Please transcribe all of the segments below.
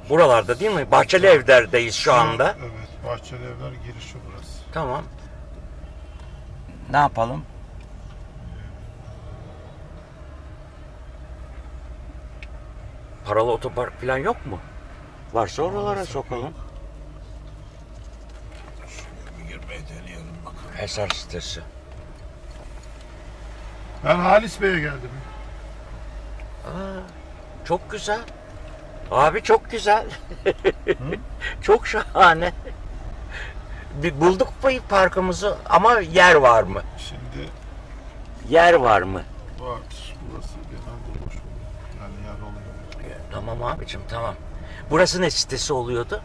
Buralarda değil mi? Bahçeli Evler'deyiz şu anda. Evet, Bahçeli Evler girişi burası. Tamam. Ne yapalım? Paralı otopark falan yok mu? Varsa oralara sokalım. Şöyle bir girmeyi deneyelim bakalım. Eser sitesi. Ben Halis Bey'e geldim. Çok güzel. Abi çok güzel. Çok şahane. Bulduk bu parkımızı ama yer var mı? Şimdi Yer var mı? vardır. Burası genelde boş oluyor. Yani yer oluyor. Tamam abicim tamam. Burası ne sitesi oluyordu?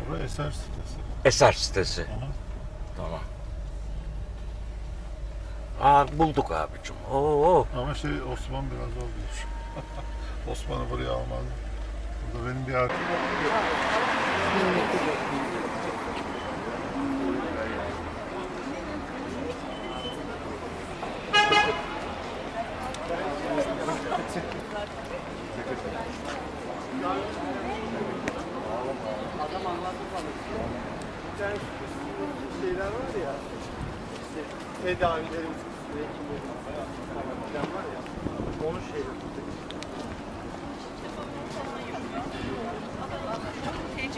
Burası Eser sitesi. Eser sitesi. Aha. Tamam. Bulduk abicim. Oo. Ama Osman biraz olmuş. Osman'ı buraya almalı. Burada benim bir arkadaşım. Adam anlattı bana. Bir tane şeyler var ya, işte tedavilerimiz, hekimlerimiz falan var ya, onun şeyleri.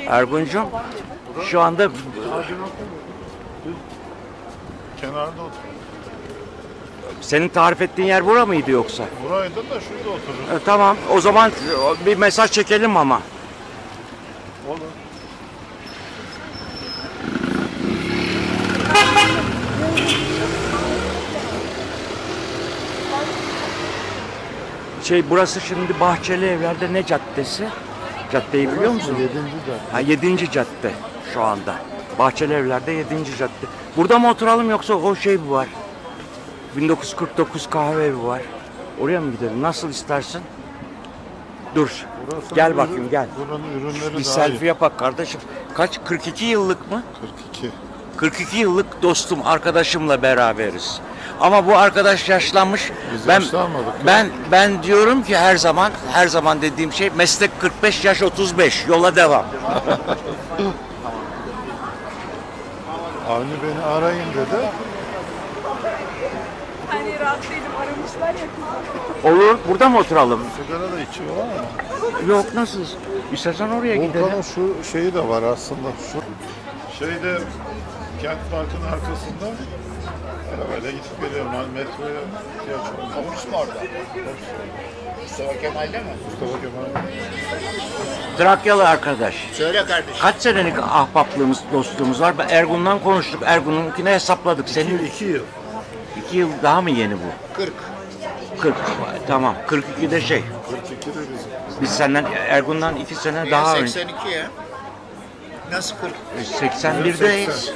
Erguncuğum, şu anda Kenarda oturuyor. senin tarif ettiğin yer bura mıydı yoksa? Buraydı da şurada oturur. Tamam, o zaman bir mesaj çekelim ama. Olur. Burası şimdi Bahçeli Evler'de ne caddesi? Caddeyi biliyor musun? 7. cadde. Ha 7. cadde şu anda. Bahçeli Evler'de 7. cadde. Burada mı oturalım yoksa o şey var? 1949 kahve evi var. Oraya mı gidelim? Nasıl istersin? Dur. Burası Gel bakayım gel. Buranın ürünleri Bir daha selfie iyi. yapak kardeşim. Kaç? 42 yıllık mı? 42. 42 yıllık dostum, arkadaşımla beraberiz. Ama bu arkadaş yaşlanmış. Biz Ben yaşlanmadık ben diyorum ki her zaman dediğim şey meslek 45 yaş 35 yola devam. Avni beni arayın dedi. Hani rahat değilim aramışlar ya. Olur. Burada mı oturalım? Sigara da içiyorlar ama. Yok nasıl? İstersen oraya gidelim. Volkan'ın şu şeyi de var aslında. Şu şeyde Kent Park'ın arkasında böyle gidip geliyorum. Hani metroya ihtiyaç olmuyor. Ofis mi orada? Mustafa Kemal'de mi? Mustafa Kemal. Trakyalı arkadaş. Söyle kardeşim. Kaç senelik ahbaplığımız, dostluğumuz var? Ergun'dan konuştuk. Ergun'unkine hesapladık. Senin 2 yıl. 2 yıl daha mı yeni bu? 40. 40. Tamam. 42'de şey. 42 de bizim. Biz senden Ergun'dan 2 sene daha önce. 82 ya. Nasıl 40? 81'deyiz.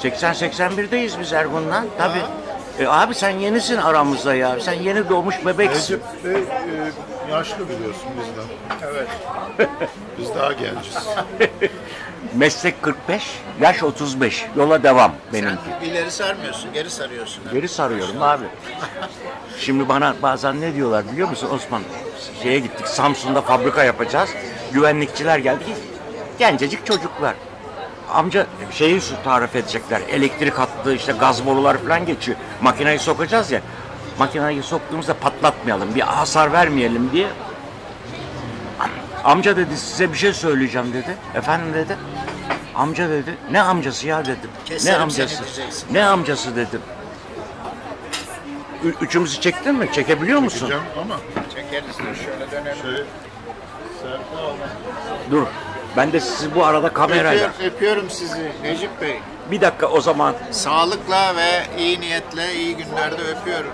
80-81'deyiz biz Ergun'dan. Tabii. Abi sen yenisin aramızda ya. Sen yeni doğmuş bebeksin. Necip Bey yaşlı biliyorsun bizden. Evet. Biz daha genciz. Meslek 45, yaş 35. Yola devam benimki. Sen ileri sarmıyorsun, geri sarıyorsun. Geri sarıyorum abi. Şimdi bana bazen ne diyorlar biliyor musun Osman? Şeye gittik, Samsun'da fabrika yapacağız. Güvenlikçiler geldi. Gencecik çocuklar. Amca şeyi tarif edecekler. Elektrik hattı, işte gaz boruları falan geçiyor. Makineyi sokacağız ya. Makineyi soktuğumuzda patlatmayalım, bir hasar vermeyelim diye. Amca dedi size bir şey söyleyeceğim dedi. Efendim dedi. Amca dedi. Ne amcası ya dedim. Keserim Ne amcası? seni diyeceksin. Ne amcası dedim. Üçümüzü çektin mi? Çekebiliyor musun? Gideceğim ama Çekeriz de şöyle dönelim. selfie almak. Dur. Ben de sizi bu arada kamerayla. Öpüyorum sizi Necip Bey. Bir dakika o zaman. Sağlıkla ve iyi niyetle iyi günlerde öpüyorum.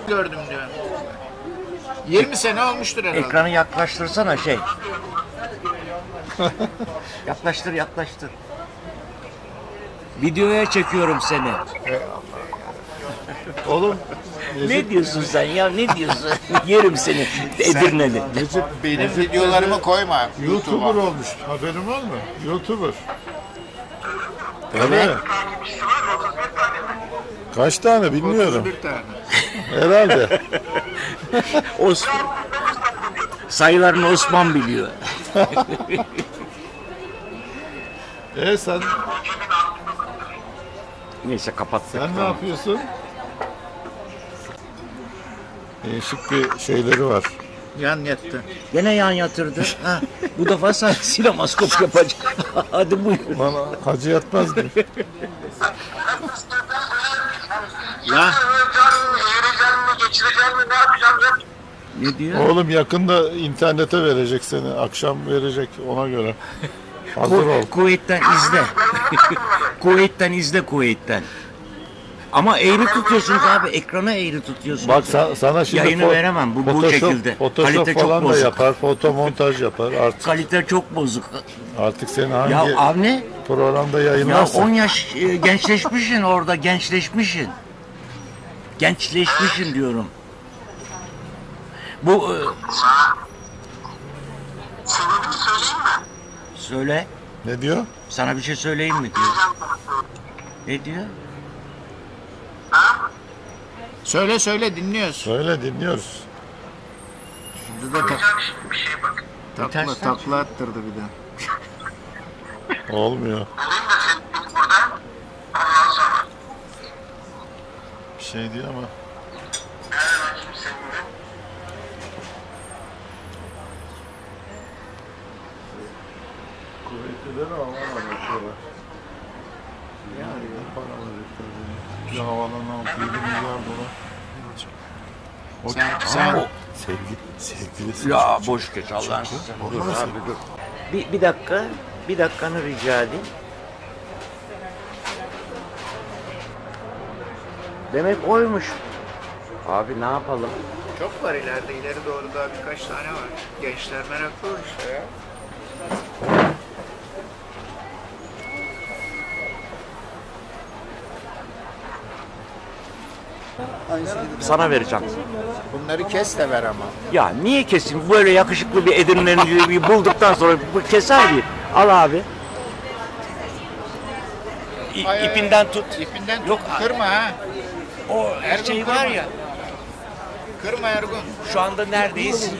Gördüm diyor. 20 sene olmuştur herhalde. Ekranı yaklaştırsana şey. Yaklaştır. Videoya çekiyorum seni. Oğlum Ne diyorsun sen ya? Ne diyorsun? Yerim seni Edirneli. Necip Benim videolarımı koyma YouTuber YouTube'a. olmuş. Haberin var mı? YouTuber. Evet. Kaç tane bilmiyorum. 31 tane. Herhalde. Sayılarını Osman biliyor. Sen Neyse kapattık. ne yapıyorsun? Değişik bir şeyleri var. Yan yattı. Gene yan yatırdı. Ha, bu defa sen sinemaskop yapacak. Hadi buyur. Bana hacı yatmaz mı? Ya Ne diyor? Oğlum yakında internete verecek seni. Akşam verecek ona göre. Hazır ol. Kuveyt'ten izle. Kuveyt'ten izle Kuveyt'ten. Ama eğri tutuyorsunuz abi. Ekrana eğri tutuyorsunuz. Bak sana şimdi Yayını veremem bu şekilde. Photoshop Kalite çok falan da bozuk. yapar. Foto montaj yapar. Kalite çok bozuk. Artık seni hangi Ya abi programda ya yayınlarsın? 10 yaş gençleşmişsin orada gençleşmişsin. Gençleşmişsin diyorum. Bu Sebebini söyleyeyim mi? söyle. Ne diyor? Sana bir şey söyleyeyim mi diyor. Ne diyor? söyle söyle dinliyoruz. Söyle dinliyoruz. Şurada da Bir şey bak. takla attırdı bir de. Olmuyor. Olayım da senin burada. Ondan sonra. Bir şey diyor ama. Bakayım seninle. Kuvvetlileri havalar yapıyorlar. Yani para verecekler. Bir havalarına 6-7 milyar dolar. Sen Sevgili Ya boş geç Allah'ın size. Dur abi dur. Bir dakika. Bir dakikanı rica edeyim. Demek oymuş. Abi ne yapalım? çok var ileride. İleri doğru daha birkaç tane var. Gençler meraklı olur işte ya. Sana vereceğim. Bunları kes de ver ama. Ya niye kesin? Böyle yakışıklı bir Edirne'yi bulduktan sonra bu keser bir. Al abi. İpinden tut. İpinden tut. Yok, Kırma ha. O şey var ya. Kırma Ergun. Şu anda neredeyiz?